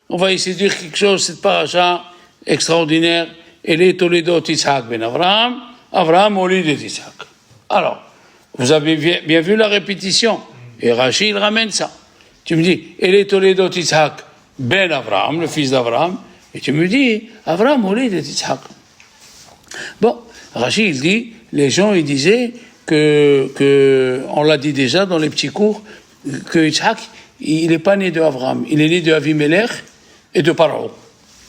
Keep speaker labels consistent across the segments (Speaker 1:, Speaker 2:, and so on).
Speaker 1: on va essayer de dire quelque chose, cette paracha extraordinaire, elle est Toledot Yitzhak ben Avraham, Avraham au lit de Yitzhak. Alors, vous avez bien vu la répétition, et Rashi il ramène ça. Tu me dis, elle est Toledot Yitzhak ben Avraham, le fils d'Avraham, et tu me dis, Avraham au lit de Yitzhak. Bon, Rashi il dit, les gens ils disaient que on l'a dit déjà dans les petits cours, que Yitzhak, il n'est pas né de Avraham, il est né de Avimelech et de Paro.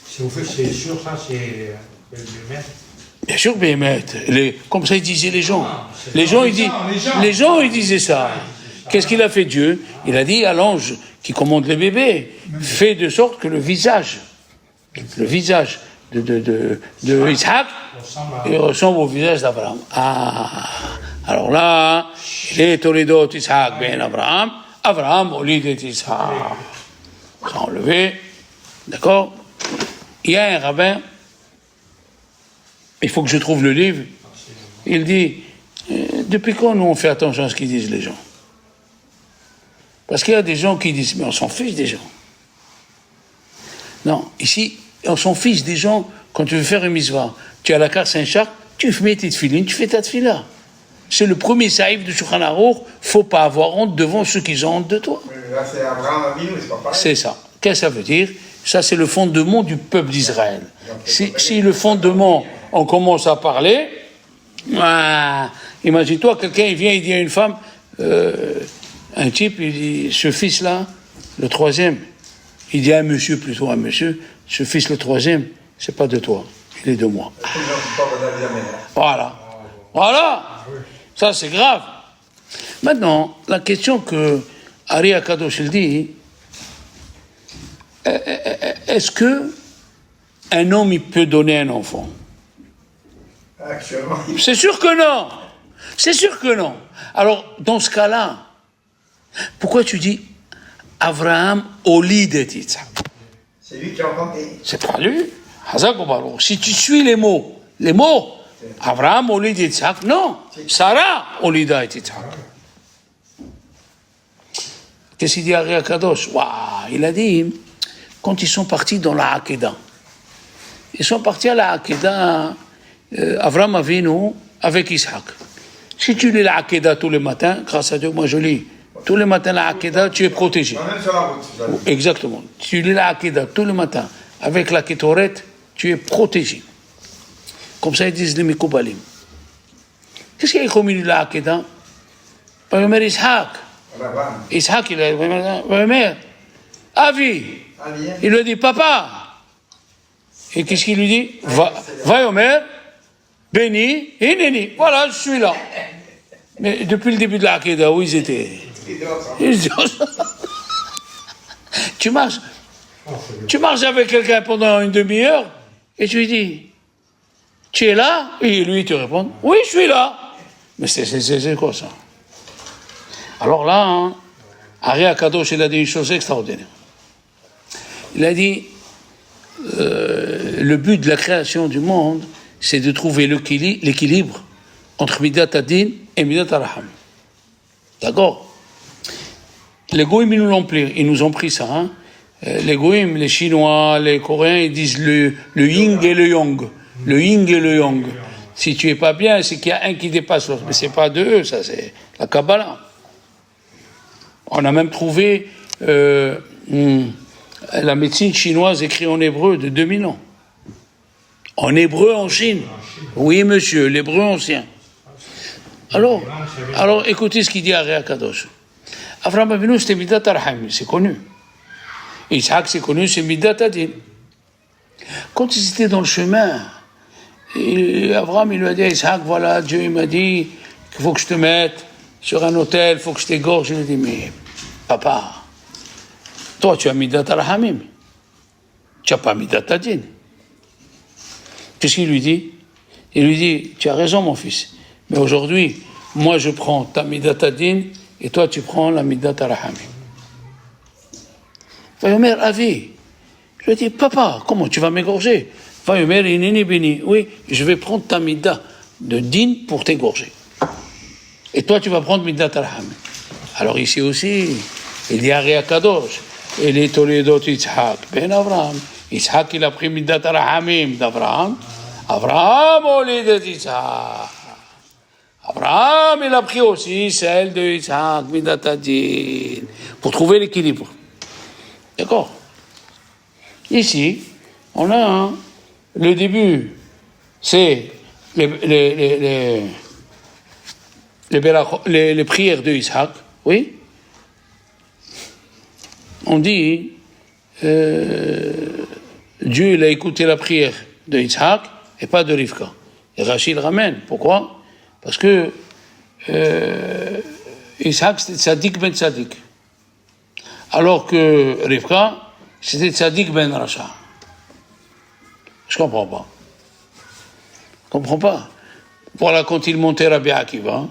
Speaker 2: C'est sûr, ça, c'est Béhémet.
Speaker 1: Bien sûr, Béhémet. Comme ça, ils disaient les gens. Les gens, ils disaient ça. Qu'est-ce qu'il a fait Dieu? Il a dit à l'ange qui commande les bébés, fais de sorte que le visage de Isaac, il ressemble au visage d'Abraham. Ah, alors là, les Toledot Isaac ben Abraham, Abraham au lit d'Isaac. Ça enlevé, d'accord? Il y a un rabbin, il faut que je trouve le livre, il dit, depuis quand nous on fait attention à ce qu'ils disent les gens? Parce qu'il y a des gens qui disent, mais on s'en fiche des gens. Non, ici, on s'en fiche des gens, quand tu veux faire une mitzvah, tu as la carte Saint-Jacques, tu mets tes tefilines, tu fais ta tefila. C'est le premier saïf de Shulchan Aruch, faut pas avoir honte devant ceux qui ont honte de toi.
Speaker 3: Là, c'est Abraham Avinu, c'est pas pareil.
Speaker 1: C'est ça. Qu'est-ce que ça veut dire? Ça, c'est le fondement du peuple d'Israël. Si le fondement, on commence à parler, imagine-toi, quelqu'un, il vient, il dit à une femme, un type, il dit, ce fils-là, le troisième, il dit à un monsieur, plutôt un monsieur, ce fils, le troisième, c'est pas de toi, il est de moi. Voilà. Ça, c'est grave. Maintenant, la question que Ari Akadosh il dit, est-ce que un homme il peut donner un enfant?
Speaker 3: Actuellement.
Speaker 1: C'est sûr que non. C'est sûr que non. Alors, dans ce cas-là, pourquoi tu dis Abraham au lit de Yitzhak?
Speaker 3: C'est lui qui a inventé.
Speaker 1: C'est pas lui. Si tu suis les mots, Abraham au lit de Yitzhak, non. Sarah au lit de Yitzhak. Qu'est-ce qu'il dit à Ari Kadosh? Il a dit, quand ils sont partis dans la Hakeda, ils sont partis à la Hakeda, Avraham Avinu avec Isaac. Si tu lis la Hakeda tous les matins, grâce à Dieu, moi je lis tous les matins la Hakeda, tu es protégé.
Speaker 3: Même sur la route.
Speaker 1: Exactement. Tu lis la Hakeda tous les matins avec la Ketoret, tu es protégé. Comme ça ils disent les Mikoubalim. Qu'est-ce qu'il y a comme il lit la Hakeda? Par exemple, Isaac, il a dit, Avi, il lui dit, papa. Et qu'est-ce qu'il lui dit? Va Omer, béni, et Néni. Voilà, je suis là. Mais depuis le début de la Hakeda, où ils étaient? Tu marches avec quelqu'un pendant une demi-heure, et tu lui dis, tu es là? Et lui, te répond, oui, je suis là. Mais c'est quoi ça? Alors là, Ari Akadosh, il a dit une chose extraordinaire. Il a dit, le but de la création du monde, c'est de trouver l'équilibre entre Midat Adin et Midat Araham. D'accord? Les Goïms, ils nous ont pris ça. Hein? Les Goïms, les Chinois, les Coréens, ils disent le yin et le yang. Le yin et le yang. Si tu es pas bien, c'est qu'il y a un qui dépasse l'autre. Mais c'est pas de eux, ça, c'est la Kabbalah. On a même trouvé la médecine chinoise écrite en hébreu de 2000 ans. En hébreu en Chine. Oui, monsieur, l'hébreu ancien. Alors, écoutez ce qu'il dit à Ari Akadosh. Avraham Avinu, c'était Midat Araham, c'est connu. Isaac, c'est connu, c'est Midat Adin. Quand ils étaient dans le chemin, Avraham, il lui a dit à Isaac, voilà, Dieu il m'a dit qu'il faut que je te mette sur un hôtel, il faut que je t'égorge. Il a dit, mais papa, toi tu as Midat Arahamim, tu n'as pas Midat Adin. Qu'est-ce qu'il lui dit? Il lui dit, tu as raison mon fils, mais aujourd'hui, moi je prends ta Midat Adin et toi tu prends la Midat Arahamim. Vayomer Avi, je lui ai dit, papa, comment tu vas m'égorger? Vayomer Inini Bini, oui, je vais prendre ta Midat de Din pour t'égorger. Et toi, tu vas prendre Midat Araham. Alors ici aussi, il dit Ari Akadosh, Et les Toledot Yitzhak, ben Abraham. Yitzhak, il a pris Midat Arahamim d'Abraham. Abraham, au lieu de Yitzhak. Abraham, il a pris aussi celle de Yitzhak, Midat Adin, pour trouver l'équilibre. D'accord? Ici, on a le début, c'est les prières de Yitzhak, oui? On dit, Dieu il a écouté la prière de Yitzhak et pas de Rivka. Et Rachid le ramène. Pourquoi? Parce que Yitzhak c'était Tzadik ben Tzadik. Alors que Rivka c'était Tzadik ben Racha. Je comprends pas. Je comprends pas. Voilà, quand il montait Rabbi Akiva,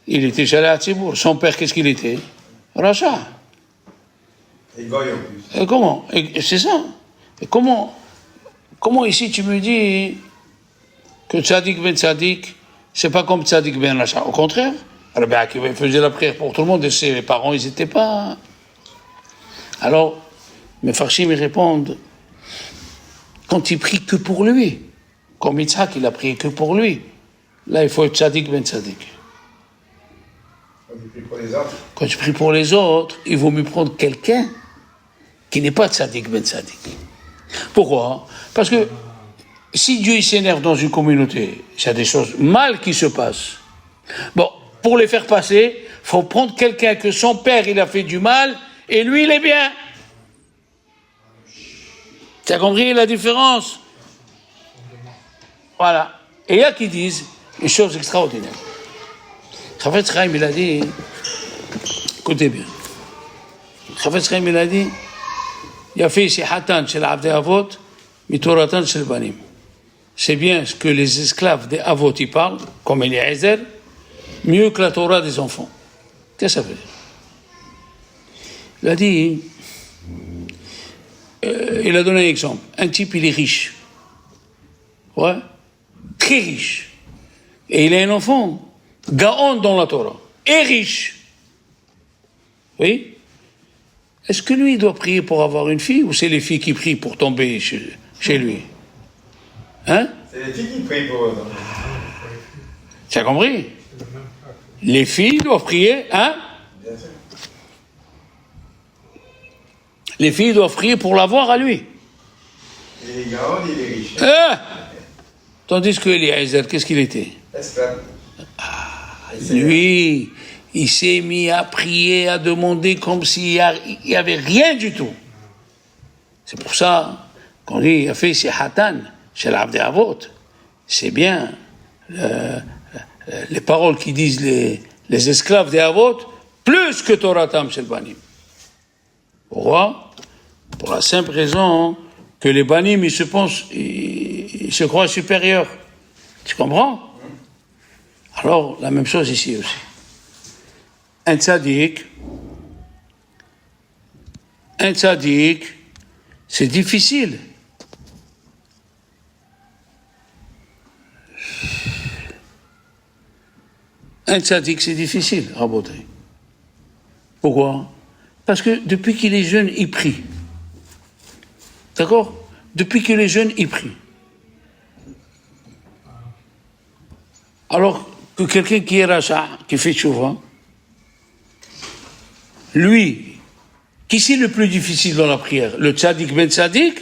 Speaker 1: il était Shalei HaTzibur. Son père, qu'est-ce qu'il était? Racha.
Speaker 3: Et Goy en plus.
Speaker 1: Et comment? C'est ça. Et comment ici tu me dis que Tzadik ben Tzadik, c'est pas comme Tzadik ben Racha? Au contraire, Rabbi Akiva faisait la prière pour tout le monde et ses parents, ils n'étaient pas. Alors, mes Farshim, ils répondent, quand il prie que pour lui, comme Yitzhak, il a prié que pour lui, là, il faut être Tzadik ben Tzadik.
Speaker 3: On prie pour les autres.
Speaker 1: Quand tu pries pour les autres, il vaut mieux prendre quelqu'un qui n'est pas Tzadik ben Tzadik. Pourquoi? Parce que si Dieu il s'énerve dans une communauté, il y a des choses mal qui se passent. Bon, pour les faire passer, il faut prendre quelqu'un que son père il a fait du mal et lui il est bien. Tu as compris la différence? Voilà. Et il y a qui disent une chose extraordinaire. Chafetz Chaim il a dit, écoutez bien, Chafetz Chaim il a dit, Yafi Shihatan shel Avdei Avot, Mitoratan shel Banim. C'est bien ce que les esclaves des Avot y parlent, comme Eliezer, mieux que la Torah des enfants. Qu'est-ce que ça veut dire? Il a dit, il a donné un exemple. Un type, il est riche. Ouais, très riche. Et il a un enfant, Gaon dans la Torah, et riche. Oui? Est-ce que lui, il doit prier pour avoir une fille ou c'est les filles qui prient pour tomber chez lui? Hein?
Speaker 3: C'est les filles qui prient pour eux.
Speaker 1: Tu as compris? Les filles doivent prier, hein?
Speaker 3: Bien sûr.
Speaker 1: Les filles doivent prier pour l'avoir à lui.
Speaker 3: Et les grands, il est riche.
Speaker 1: Hein? Tandis que Eliezer, qu'est-ce qu'il était?
Speaker 3: Esclave.
Speaker 1: Lui, il s'est mis à prier, à demander comme s'il n'y avait rien du tout. C'est pour ça qu'on dit, il a fait ses hatan chez l'Avdei Avot. C'est bien les paroles qui disent les esclaves des Avot, plus que Toratam chez le Banim. Pourquoi? Pour la simple raison que les Banim, ils se croient supérieurs. Tu comprends? Alors, la même chose ici aussi. Un tzaddik, c'est difficile. Un tzaddik, c'est difficile, raboter. Pourquoi? Parce que depuis qu'il est jeune, il prie. D'accord? Depuis qu'il est jeune, il prie. Alors que quelqu'un qui est racha, qui fait tchouva, lui, qui c'est le plus difficile dans la prière? Le tzaddik ben tzaddik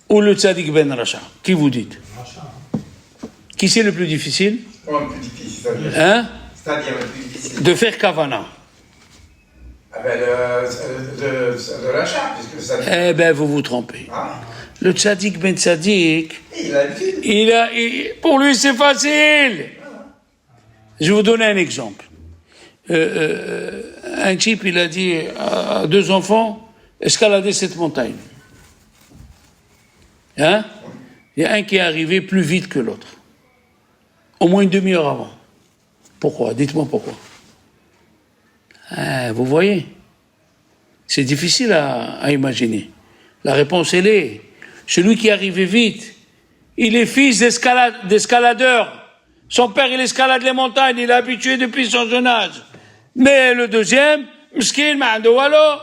Speaker 1: ou le tzaddik ben racha? Qui vous dites? Qui c'est le plus difficile?
Speaker 3: Comment le plus difficile, c'est-à-dire?
Speaker 1: Hein?
Speaker 3: C'est-à-dire le plus difficile.
Speaker 1: De faire kavana.
Speaker 3: Ah ben, de l'achat, puisque ça.
Speaker 1: Eh ben, vous vous trompez.
Speaker 3: Ah,
Speaker 1: Le tzaddik ben tzaddik,
Speaker 3: il a l'habitude.
Speaker 1: pour lui c'est facile. Je vais vous donner un exemple. Un type, il a dit à 2 enfants, escaladez cette montagne. Hein? Il y a un qui est arrivé plus vite que l'autre. Au moins une demi-heure avant. Pourquoi? Dites-moi pourquoi. Vous voyez? C'est difficile à imaginer. La réponse, elle est, celui qui est arrivé vite, il est fils d'escaladeur. Son père, il escalade les montagnes, il est habitué depuis son jeune âge. Mais le deuxième, Mskin, Ma'ando Wallo,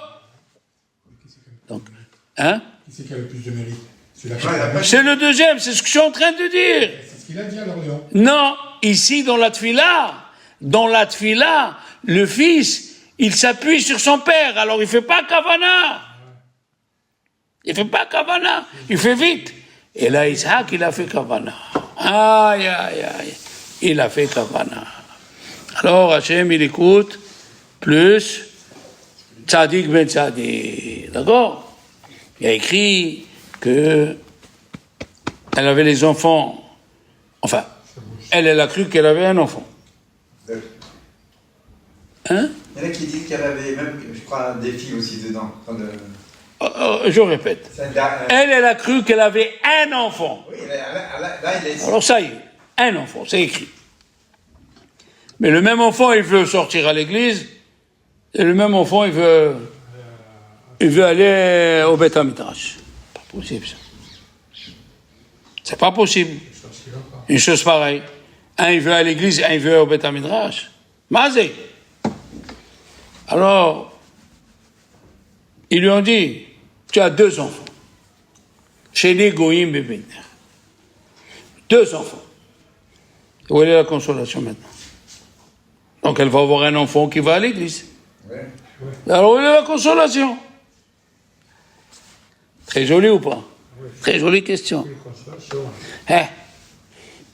Speaker 1: Hein?
Speaker 2: Qui c'est qui a le plus de mérite? Celui-là qui
Speaker 3: Ouais, il a
Speaker 2: a
Speaker 3: pas-
Speaker 1: C'est le deuxième, c'est ce que je suis en train de dire.
Speaker 2: C'est ce qu'il a dit alors, Léon.
Speaker 1: Non, ici dans la tfila, le fils, il s'appuie sur son père, alors il fait pas kavana. Il fait pas kavana, il fait vite. Et là, Isaac, il a fait kavana. Aïe, aïe, aïe, il a fait kavana. Alors Hachem, il écoute, plus Tzadik ben Tzadik, d'accord? Il a écrit que elle avait les enfants, enfin, elle a cru qu'elle avait un enfant. Hein?
Speaker 3: Il y en a qui disent qu'elle avait même, je crois, des filles aussi dedans. Enfin,
Speaker 1: Je répète. Elle a cru qu'elle avait un enfant.
Speaker 3: Oui, là, il est...
Speaker 1: Alors ça y est, un enfant, c'est écrit. Mais le même enfant, il veut sortir à l'église, et le même enfant, il veut aller au Beth Midrash. Pas possible, ça. C'est pas possible. Une chose pareille. Un, il veut à l'église, un, il veut au Beth Midrash. Mazé. Alors, ils lui ont dit, tu as 2 enfants. Chez les Goïm bébé. 2 enfants. Où est la consolation maintenant? Donc elle va avoir un enfant qui va à l'église.
Speaker 3: Ouais.
Speaker 1: Alors où est la consolation? Très joli ou pas? Très jolie question. Hein?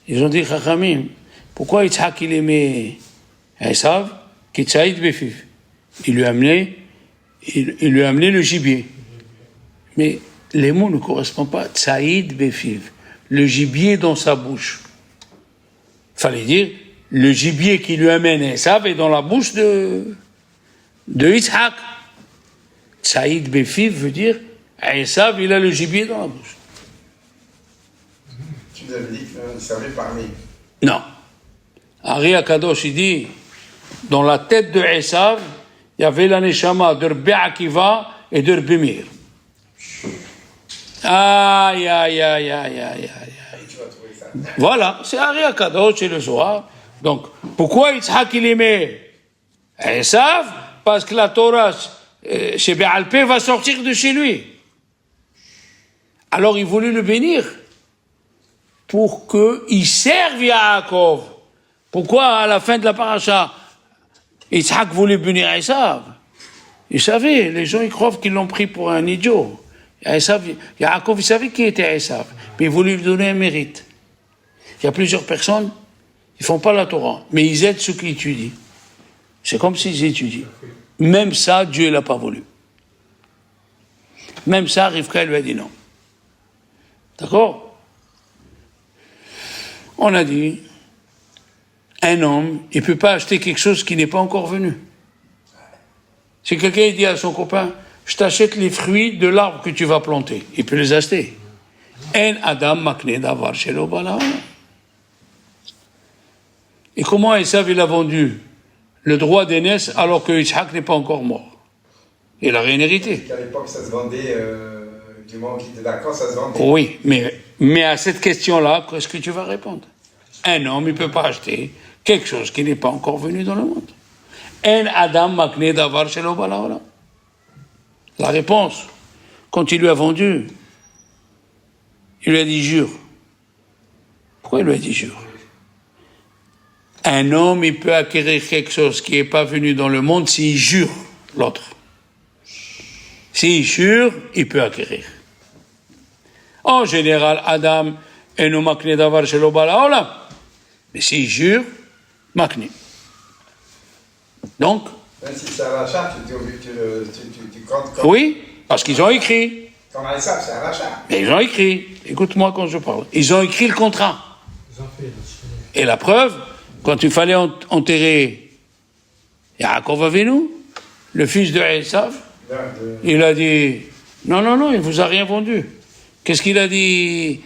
Speaker 1: Ils ont dit, Chachamim, pourquoi Yitzhak il aimait Esav, qui tsaïd befiv? Il lui a amené le gibier. Mais les mots ne correspondent pas. Tsaïd befiv, le gibier dans sa bouche. Fallait dire, le gibier qui lui amène Esav est dans la bouche de Yitzhak. Tsaïd befiv veut dire, Esav, il a le gibier dans la bouche.
Speaker 3: Tu nous avais dit qu'il savait parler.
Speaker 1: Non. Ari Akadosh, il dit, dans la tête de Esav, il y avait la neshama de Rabbi Akiva et de Rabbi Meir. Aïe, aïe, aïe, aïe, aïe, aïe, aïe.
Speaker 3: Tu vas trouver ça.
Speaker 1: Voilà, c'est Ari Akadosh, c'est le Zohar. Donc, pourquoi Yitzhak il aimait Esav? Parce que la Torah, chez Béalpé, va sortir de chez lui. Alors, il voulait le bénir pour qu'il serve Yaakov. Pourquoi, à la fin de la paracha, Yitzhak voulait bénir Esav? Il savait, les gens ils croient qu'ils l'ont pris pour un idiot. Yaakov, il savait qui était Esav, mais il voulait lui donner un mérite. Il y a plusieurs personnes, ils font pas la Torah, mais ils aident ceux qui étudient. C'est comme s'ils étudient. Même ça, Dieu l'a pas voulu. Même ça, Rivka lui a dit non. D'accord? On a dit, un homme, il ne peut pas acheter quelque chose qui n'est pas encore venu. Si quelqu'un dit à son copain, je t'achète les fruits de l'arbre que tu vas planter, il peut les acheter. En Adam makne davar shelo bala. Et comment Esav il a vendu le droit d'aînesse alors que Yitzhak n'est pas encore mort? Il a rien hérité.
Speaker 3: À l'époque, ça se vendait, du moment qu'il était d'accord, ça se vendait.
Speaker 1: Oui, mais à cette question-là, qu'est-ce que tu vas répondre? Un homme, il ne peut pas acheter quelque chose qui n'est pas encore venu dans le monde. En Adam makne davar shelo bala. La réponse, quand il lui a vendu, il lui a dit jure. Pourquoi il lui a dit jure? Un homme, il peut acquérir quelque chose qui n'est pas venu dans le monde s'il jure l'autre. S'il jure, il peut acquérir. En général, Adam, eno makne davar shelo bala olam. Mais s'il jure, makne. Donc,
Speaker 3: Même si c'est un rachat, tu comptes comme...
Speaker 1: oui, parce qu'ils ont écrit.
Speaker 3: Comme un sable, c'est un rachat.
Speaker 1: Mais ils ont écrit. Écoute-moi quand je parle. Ils ont écrit le contrat.
Speaker 2: Ils ont fait,
Speaker 1: Et la preuve, quand il fallait enterrer Yaakov Avinu, le fils de Esav, il a dit, non, il vous a rien vendu. Qu'est-ce qu'il a dit?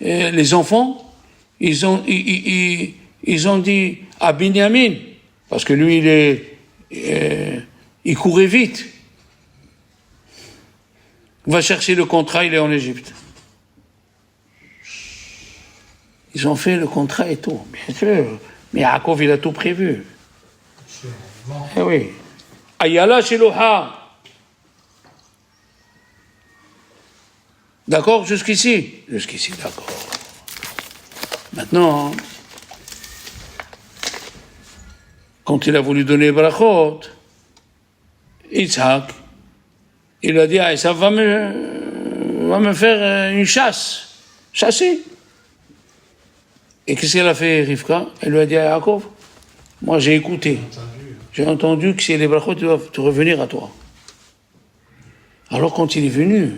Speaker 1: Les enfants, ils ont dit à Binyamin, parce que lui, il courait vite. Il va chercher le contrat, il est en Égypte. Ils ont fait le contrat et tout, bien sûr. Mais Yaakov, il a tout prévu. Eh oui. Ayala Shiloha. D'accord jusqu'ici? Jusqu'ici, d'accord. Maintenant, quand il a voulu donner brachot, Yitzhak, il a dit, ça va me faire une chasse, chasser. Et qu'est-ce qu'elle a fait, Rivka? Elle lui a dit à Yaakov, moi j'ai écouté, j'ai entendu que si les brachot doivent te revenir à toi. Alors quand il est venu,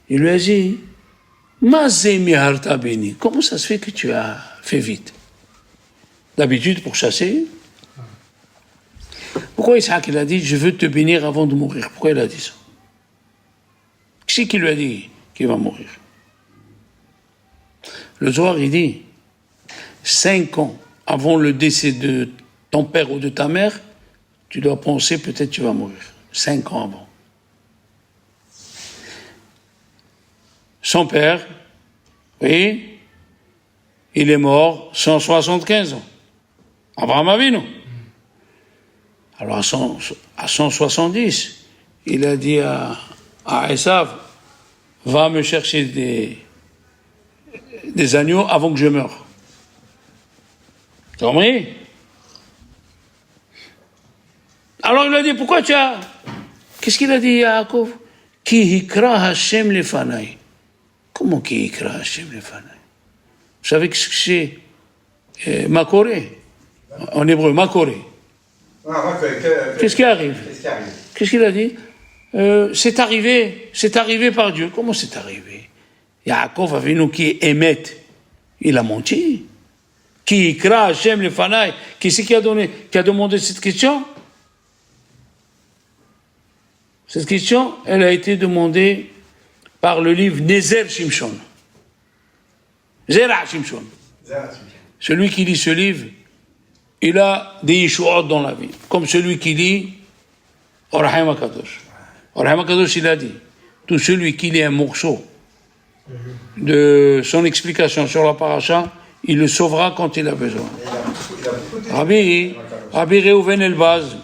Speaker 1: il lui a dit, Mazemi harta beni, comment ça se fait que tu as fait vite? D'habitude, pour chasser. Pourquoi Isaac il a dit, je veux te bénir avant de mourir? Pourquoi il a dit ça? Qui c'est qui lui a dit qu'il va mourir? Le Zohar, il dit, 5 ans avant le décès de ton père ou de ta mère, tu dois penser peut-être que tu vas mourir. 5 ans avant. Son père, oui, il est mort 175 ans. Abraham Avinu. Alors à 170, il a dit à Esav, va me chercher des agneaux avant que je meure. Tu as compris? Alors il a dit, pourquoi tu as... Qu'est-ce qu'il a dit, Yaakov? Ki hikra Hashem lefanai. Comment qui hikra Hashem lefanai? Vous savez ce que c'est Makoré? En hébreu, Makoré. Qu'est-ce qui arrive? Qu'est-ce qu'il a dit? C'est arrivé par Dieu. Comment c'est arrivé? Yaakov Avinu qui est Emet, il a menti. Qui hikra Hashem lefanai. Qui c'est qui a demandé cette question? Cette question, elle a été demandée par le livre Nezer Shimshon. Zera Shimshon. Celui qui lit ce livre, il a des yeshuot dans la vie. Comme celui qui lit Orahaim HaKadosh. Orahaim HaKadosh, il a dit, tout celui qui lit un morceau de son explication sur la paracha, il le sauvera quand il a besoin. Rabbi Reuven Elbaz,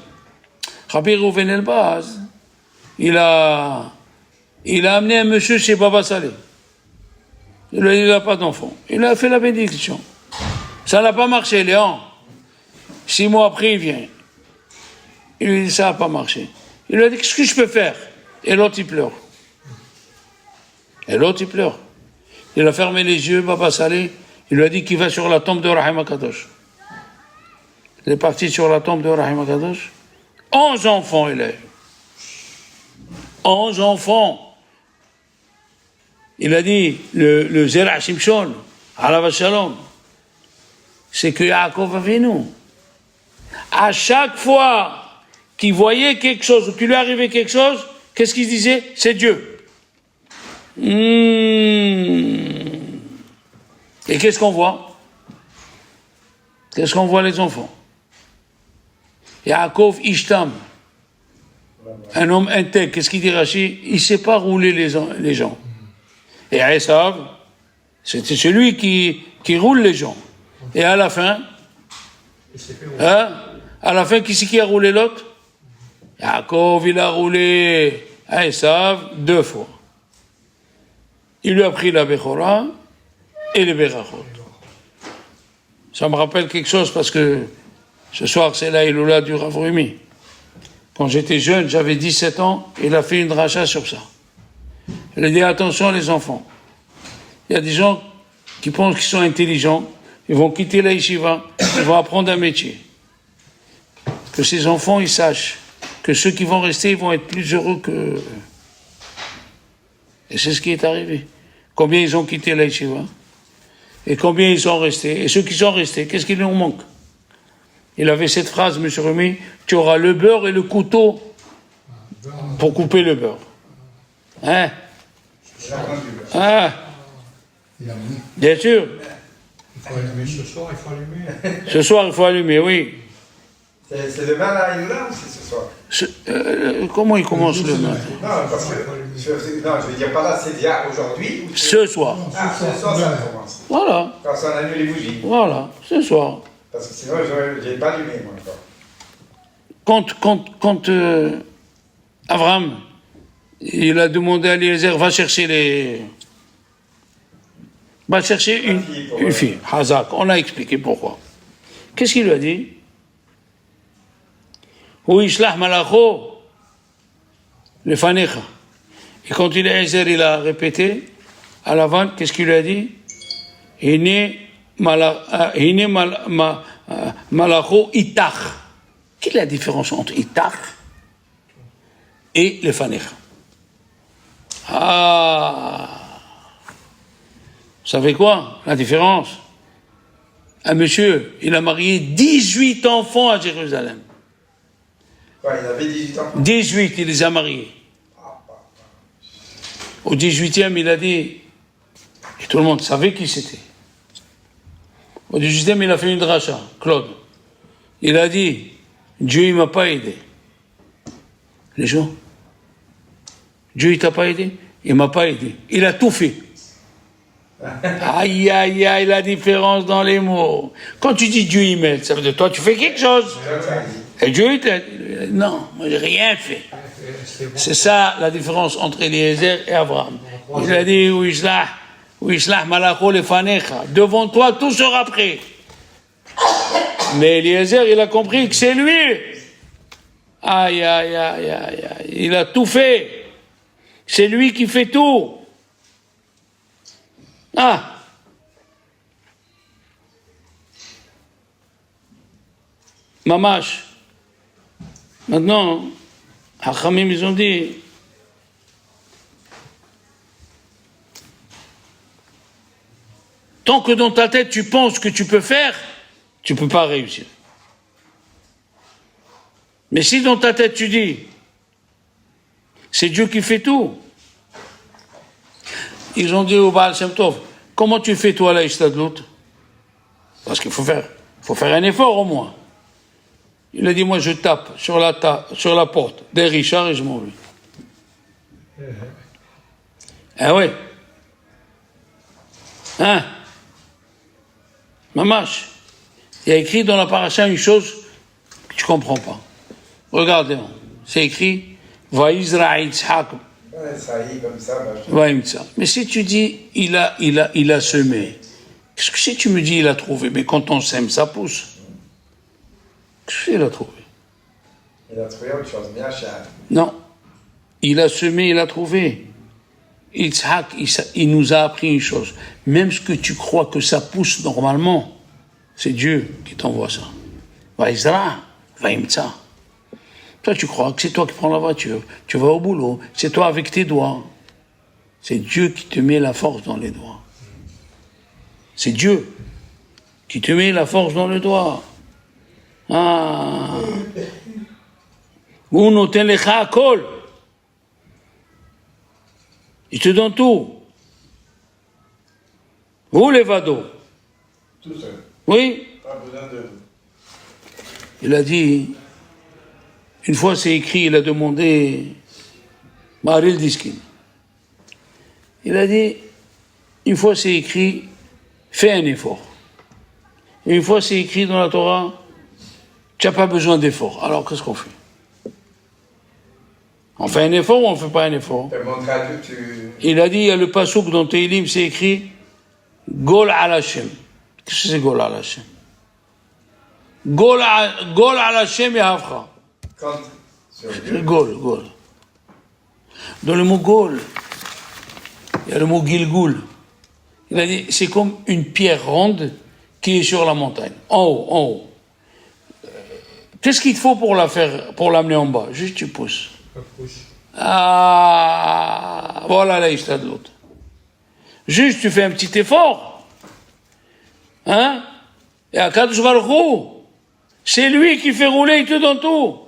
Speaker 1: il a amené un monsieur chez Baba Saleh. Il n'a pas d'enfant. Il a fait la bénédiction. Ça n'a pas marché, Léon. 6 mois après, il vient. Il lui dit, ça n'a pas marché. Il lui a dit, qu'est-ce que je peux faire? Et l'autre, il pleure. Il a fermé les yeux, Baba Saleh. Il lui a dit qu'il va sur la tombe de Rahim HaKadosh. Il est parti sur la tombe de Rahim HaKadosh. 11 enfants, il a eu. 11 enfants. Il a dit, le Zera Shimshon, Alav Shalom, c'est que Yaakov Avinu, à chaque fois qu'il voyait quelque chose, ou qu'il lui arrivait quelque chose, qu'est-ce qu'il disait? C'est Dieu. Et qu'est-ce qu'on voit? Qu'est-ce qu'on voit les enfants? Yaakov Ishtam, un homme intègre, qu'est-ce qu'il dit Rashi? Il ne sait pas rouler les gens. Et Esav, c'était celui qui roule les gens. Et à la fin, qui c'est qui a roulé l'autre? Yaakov, il a roulé Esav 2 fois. Il lui a pris la Bechora et les Berachot. Ça me rappelle quelque chose parce que ce soir, c'est la Iloula du Rav Rumi. Quand j'étais jeune, j'avais 17 ans, il a fait une dracha sur ça. Il a dit, attention les enfants, il y a des gens qui pensent qu'ils sont intelligents, ils vont quitter la yeshiva, ils vont apprendre un métier. Que ces enfants, ils sachent que ceux qui vont rester, ils vont être plus heureux que... Et c'est ce qui est arrivé. Combien ils ont quitté la yeshiva? Et combien ils sont restés? Et ceux qui sont restés, qu'est-ce qui nous manque? Il avait cette phrase, M. Rumi, tu auras le beurre et le couteau pour couper le beurre. Hein? Bien sûr.
Speaker 2: Il faut allumer ce soir, il faut allumer.
Speaker 1: Ce soir, il faut allumer, oui.
Speaker 3: C'est demain la Iloula ou c'est ce soir?
Speaker 1: Comment il commence le matin?
Speaker 3: Non, parce que... je veux dire par là, c'est déjà aujourd'hui ou
Speaker 1: Ce soir.
Speaker 3: ce soir, ça commence.
Speaker 1: Voilà.
Speaker 3: Quand on allume les bougies.
Speaker 1: Voilà, ce soir.
Speaker 3: Parce que sinon, je n'ai pas allumé, moi, encore.
Speaker 1: Quand Abraham, il a demandé à Eliezer, va chercher une fille. Hazak, on a expliqué pourquoi. Qu'est-ce qu'il lui a dit? Ishlach malacho lefanecha. Et quand Eliezer il a répété à la vente, qu'est-ce qu'il lui a dit? Malacho itach. Quelle est la différence entre itach et lefanecha? Ah, vous savez quoi, la différence? Un monsieur, il a marié 18 enfants à Jérusalem.
Speaker 3: Quoi, il avait 18 ans?
Speaker 1: 18, il les a mariés. Au 18e, il a dit, et tout le monde savait qui c'était. Au 18e, il a fait une dracha, Claude. Il a dit, Dieu, il m'a pas aidé. Les gens, Dieu, il t'a pas aidé? Il m'a pas aidé. Il a tout fait. Aïe, aïe, aïe, la différence dans les mots. Quand tu dis Dieu, il m'aide, ça veut dire toi, tu fais quelque chose. Et Dieu, il t'aide. Non, moi, j'ai rien fait. C'est ça la différence entre Eliezer et Abraham. Il a dit, Islah malacho lefanecha. Devant toi, tout sera prêt. Mais Eliezer, il a compris que c'est lui. Aïe, aïe, aïe, aïe, aïe. Il a tout fait. C'est lui qui fait tout. Ah. Mamash. Maintenant, Hachamim, ils ont dit, tant que dans ta tête tu penses que tu peux faire, tu ne peux pas réussir. Mais si dans ta tête tu dis, c'est Dieu qui fait tout. Ils ont dit au Baal Shem Tov, comment tu fais toi la Ishtadlut? Parce qu'il faut faire un effort au moins. Il a dit, moi je tape sur la porte des Richards et je m'en vais. Ah ouais. Hein? Mamash, il y a écrit dans la paracha une chose que tu ne comprends pas. Regardez, c'est écrit, Vaïzra Yitzhak. Mais si tu dis, il a semé, qu'est-ce que si tu me dis, il a trouvé? Mais quand on sème, ça pousse. Qu'est-ce qu'il a trouvé?
Speaker 3: Il a trouvé autre chose, bien cher.
Speaker 1: Non. Il a semé, il a trouvé. Yitzhak, il nous a appris une chose. Même ce que tu crois que ça pousse normalement, c'est Dieu qui t'envoie ça. Vaïzra, Vaïmtsa. Toi, tu crois que c'est toi qui prends la voiture, tu vas au boulot, c'est toi avec tes doigts. C'est Dieu qui te met la force dans les doigts. C'est Dieu qui te met la force dans les doigts. Ah. Ou noten lecha akol. Il te donne tout. Ou levado.
Speaker 3: Tout seul.
Speaker 1: Oui.
Speaker 3: Pas besoin de...
Speaker 1: Il a dit, une fois c'est écrit, il a demandé Maril Diskin. Il a dit, une fois c'est écrit, fais un effort. Et une fois c'est écrit dans la Torah, tu n'as pas besoin d'effort. Alors qu'est-ce qu'on fait? On fait un effort ou on ne fait pas un effort? Il a dit, il y a le pasouk dans Teilim, c'est écrit Gol al Hashem. Qu'est-ce que c'est Gol al Hashem? Gol al Hashem yahavcha. Gol. Dans le mot Gol, il y a le mot Gilgul. Il a dit, c'est comme une pierre ronde qui est sur la montagne, en haut. Qu'est-ce qu'il te faut pour l'amener en bas? Juste tu pousses. Ah, voilà la Ishtadlut. Juste tu fais un petit effort. Hein? Et à Kadosh Baruch Hu, c'est lui qui fait rouler, il te donne tout.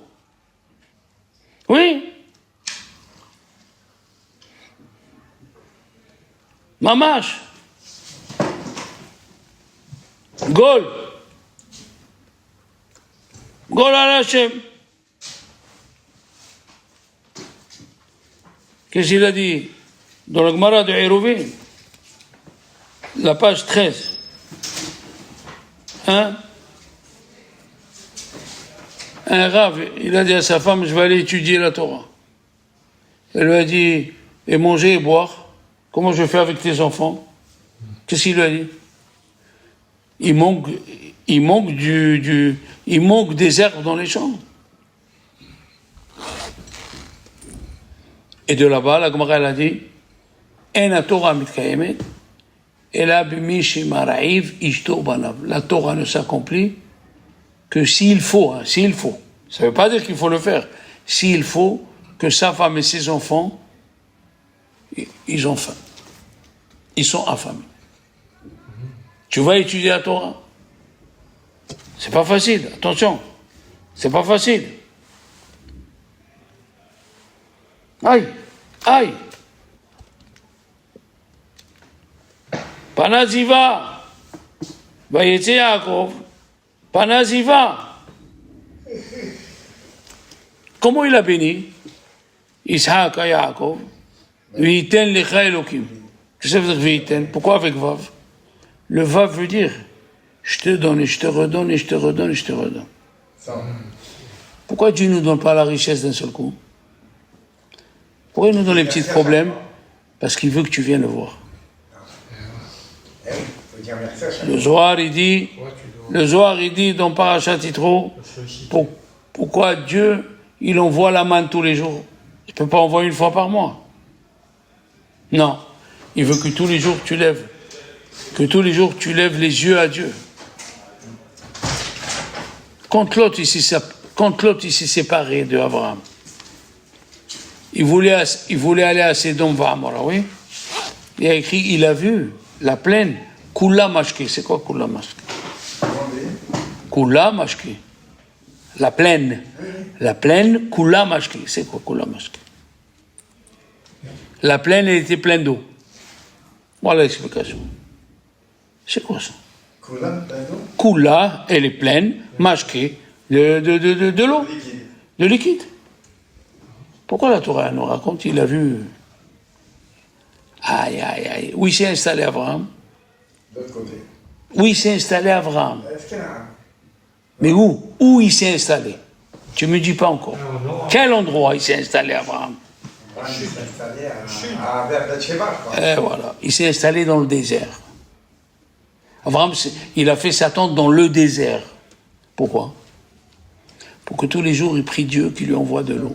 Speaker 1: Oui. Mamash. Gol al Hashem. Qu'est-ce qu'il a dit dans le Gemara de Hérovin, la page 13. Hein? Un rave, il a dit à sa femme, je vais aller étudier la Torah. Elle lui a dit, et manger et boire, comment je fais avec tes enfants? Qu'est-ce qu'il lui a dit? Il manque des herbes dans les champs. Et de là-bas, la Gemara elle a dit, En Torah mitkayemet, ela b'mi shemara'iv ishto banav. La Torah ne s'accomplit que s'il faut, s'il faut. Ça ne veut pas dire qu'il faut le faire. S'il faut que sa femme et ses enfants, ils ont faim. Ils sont affamés. Tu vas étudier la Torah. C'est pas facile, attention. C'est pas facile. Aïe, aïe. Panaziva. Vayetze Yaakov. Panaziva. Comment il a béni? Ishaq à Yaakov. V'yiten lecha Elokim. Qu'est-ce que ça veut dire v'yiten? Pourquoi avec Vav? Le Vav veut dire je te donne et je te redonne et je te redonne et je te redonne. Pourquoi Dieu ne nous donne pas la richesse d'un seul coup? Pourquoi il nous donne les petits problèmes? Parce qu'il veut que tu viennes le voir. Le Zohar il dit dans Parashat Yitro, pourquoi Dieu il envoie la manne tous les jours? Il ne peut pas envoyer une fois par mois. Non, il veut que tous les jours tu lèves les yeux à Dieu. Quand Lot il s'est séparé de Abraham, il voulait aller à Sédom V'Amora, oui. Il a écrit, il a vu la plaine Kula Mashke. C'est quoi Kula Mashke? Kula Mashke. La plaine Kula Mashke. C'est quoi Kula Mashke? La plaine, elle était pleine d'eau. Voilà l'explication. C'est quoi ça? Kula, elle est pleine, Mashke, de l'eau, de liquide. Pourquoi la Torah nous raconte? Il a vu. Aïe, aïe, aïe. Où il s'est installé Abraham?
Speaker 3: De l'autre côté.
Speaker 1: Où il s'est installé Abraham?
Speaker 3: Est-ce qu'il y a
Speaker 1: Mais où? Où il s'est installé? Tu ne me dis pas encore.
Speaker 2: Non.
Speaker 1: Quel endroit il s'est installé Abraham?
Speaker 3: il s'est installé vers Beersheba, quoi.
Speaker 1: Et voilà. Il s'est installé dans le désert. Abraham, il a fait sa tente dans le désert. Pourquoi? Pour que tous les jours, il prie Dieu qui lui envoie de l'eau.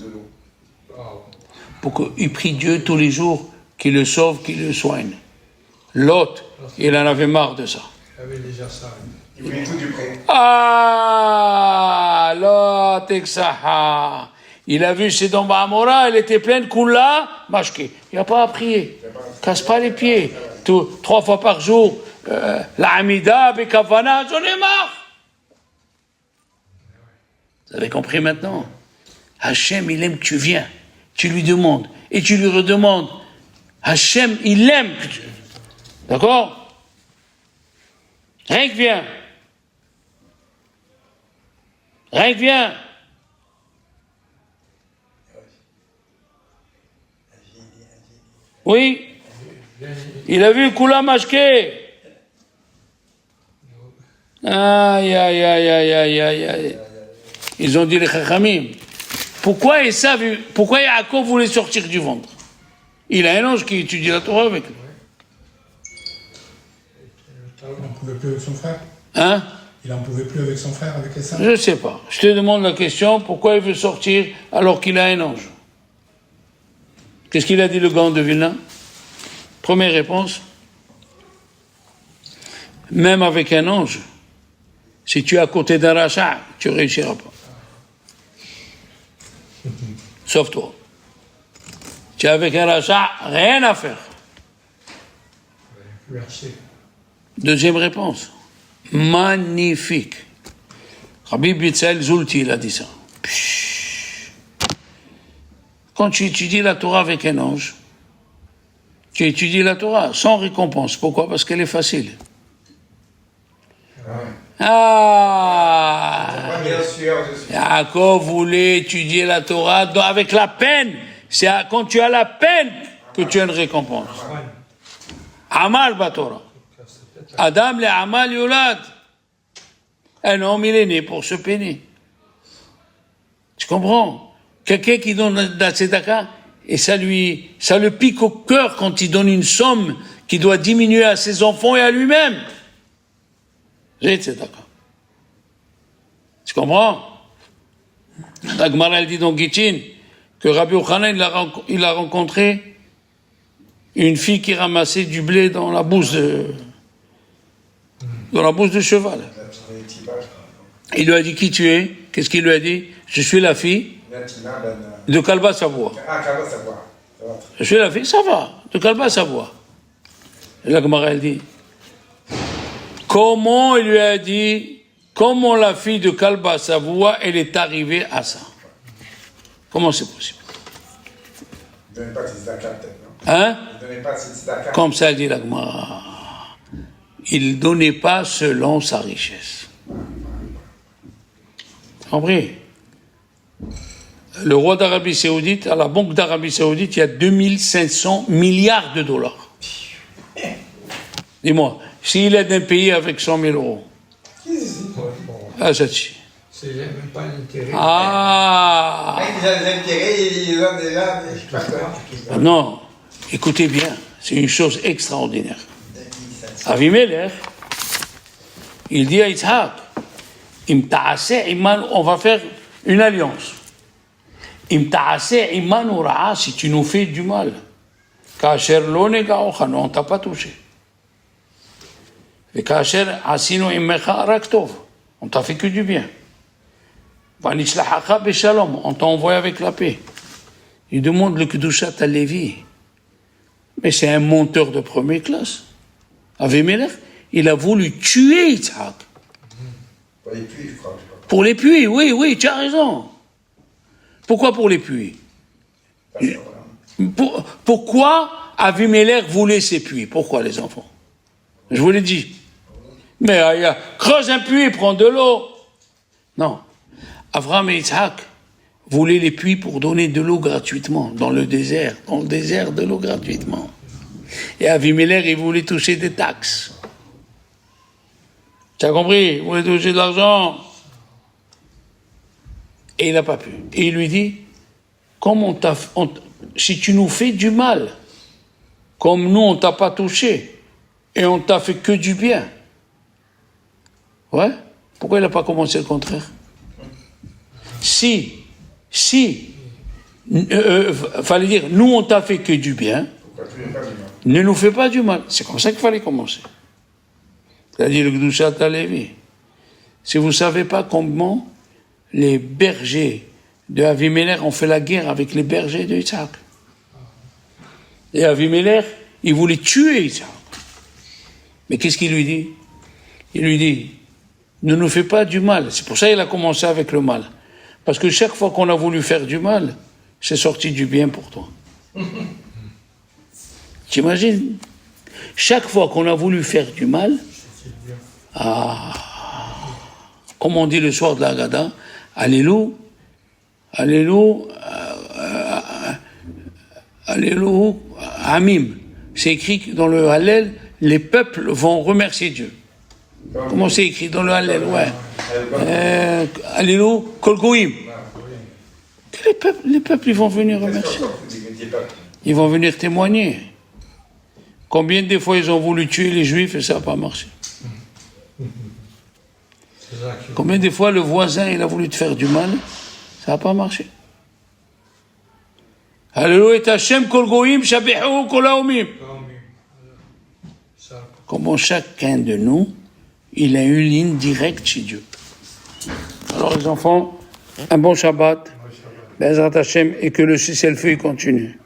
Speaker 1: Pour qu'il prie Dieu tous les jours qu'il le sauve, qu'il le soigne. Lot, il en avait marre de ça.
Speaker 2: Il avait déjà ça.
Speaker 3: Il voulait tout du près.
Speaker 1: Ah, Lot, Exaha. Il a vu Sédom V'Amora, elle était pleine, Kula, Mashke. Il n'a pas à prier. Casse pas les pieds. 3 fois par jour, la Hamida, Bekavana, j'en ai marre. Vous avez compris maintenant? Hachem, il aime que tu viens. Tu lui demandes. Et tu lui redemandes. Hachem, il aime que tu... D'accord? Rien que viens. Rien que viens. Oui. Il a vu Kula Mashke. Aïe, aïe, aïe, aïe, aïe, aïe, aïe. Ils ont dit les Chachamim. Pourquoi Yaakov voulait sortir du ventre? Il a un ange qui étudie la Torah avec lui.
Speaker 4: Il n'en pouvait plus avec son frère.
Speaker 1: Hein?
Speaker 4: Il n'en pouvait plus avec son frère, avec Esav.
Speaker 1: Je ne sais pas. Je te demande la question, pourquoi il veut sortir alors qu'il a un ange? Qu'est-ce qu'il a dit le Gaon de Vilna? Première réponse. Même avec un ange, si tu es à côté d'un rachat, tu ne réussiras pas. Sauf toi. Tu es avec un rachat, rien à faire. Deuxième réponse. Magnifique. Rabbi Bitzel Zulti, il a dit ça. Quand tu étudies la Torah avec un ange, tu étudies la Torah sans récompense. Pourquoi? Parce qu'elle est facile. Ah,
Speaker 3: Bien sûr, je suis.
Speaker 1: Yaakov voulait étudier la Torah avec la peine. C'est quand tu as la peine que tu as une récompense. Amal Batora. Adam le Amal Yolad. Un homme, il est né pour se peiner. Tu comprends? Quelqu'un qui donne la tzedaka, et ça le pique au cœur quand il donne une somme qui doit diminuer à ses enfants et à lui-même. C'est d'accord. Tu comprends? La Gemara, elle dit dans Gittin que Rabbi Yochanan, il a rencontré une fille qui ramassait du blé dans la bouse de cheval. Il lui a dit qui tu es? Qu'est-ce qu'il lui a dit? Je suis la fille de Kalba Savoie. Je suis la fille, ça va, de Kalba Savoie. Et la Gemara, elle dit, comment il lui a dit, comment la fille de Kalba Savoie, elle est arrivée à ça? Comment c'est possible?
Speaker 3: Il ne donnait pas de tzedaka, peut-être, non?
Speaker 1: Hein?
Speaker 3: Il ne donnait pas de tzedaka.
Speaker 1: Comme ça dit la Gemara. Il ne donnait pas selon sa richesse. Compris? Le roi d'Arabie Saoudite, à la Banque d'Arabie Saoudite, il y a 2500 milliards de dollars. Dis-moi, s'il aide un pays avec 100 000 euros, ah, ça tue.
Speaker 2: C'est même pas l'intérêt.
Speaker 1: Ah!
Speaker 3: Ils ont des intérêts, ils ont déjà des...
Speaker 1: Non, écoutez bien, c'est une chose extraordinaire. Avimelech, il dit à Yitzhak, on va faire une alliance. Si tu nous fais du mal, on ne t'a pas touché. On t'a fait que du bien. On t'a envoyé avec la paix. Il demande le Kedushat à Lévi. Mais c'est un monteur de première classe. Avimelech, il a voulu tuer Yitzhak.
Speaker 3: Pour les puits, je crois.
Speaker 1: Pour les puits, oui, tu as raison. Pourquoi pour les puits? Pourquoi Avimelech voulait ces puits? Pourquoi, les enfants? Je vous l'ai dit. Mais creuse un puits, prends de l'eau. Non. Avraham et Yitzhak voulaient les puits pour donner de l'eau gratuitement, dans le désert. Dans le désert, de l'eau gratuitement. Et Avimelech, il voulait toucher des taxes. Tu as compris? Il voulait toucher de l'argent. Et il n'a pas pu. Et il lui dit, si tu nous fais du mal, comme nous, on ne t'a pas touché, et on t'a fait que du bien. Ouais? Pourquoi il n'a pas commencé le contraire? Fallait dire, nous, on t'a fait que du bien, ne nous fais pas du mal. C'est comme ça qu'il fallait commencer. C'est-à-dire le Kedushat à Lévi. Si vous ne savez pas comment les bergers de Avimelech ont fait la guerre avec les bergers de Yitzhak. Et Avimelech, il voulait tuer Yitzhak. Mais qu'est-ce qu'il lui dit? Il lui dit, ne nous fais pas du mal. C'est pour ça qu'il a commencé avec le mal. Parce que chaque fois qu'on a voulu faire du mal, c'est sorti du bien pour toi. T'imagines? Chaque fois qu'on a voulu faire du mal, comme on dit le soir de la Haggadah, Alléluia, Amim. C'est écrit dans le Hallel, les peuples vont remercier Dieu. Comment c'est écrit dans le Hallel? Ouais. Alléluia, Kol Goïm. Les peuples, ils vont venir remercier. Ils vont venir témoigner. Combien de fois ils ont voulu tuer les Juifs et ça n'a pas marché? Combien de fois le voisin il a voulu te faire du mal, ça n'a pas marché. Alléluia, Hashem kol goïm, shabihu kol haomim. Comment chacun de nous, il a une ligne directe chez Dieu. Alors les enfants, un bon Shabbat, Be'ezrat Hashem, et que le cessez-le-feu continue.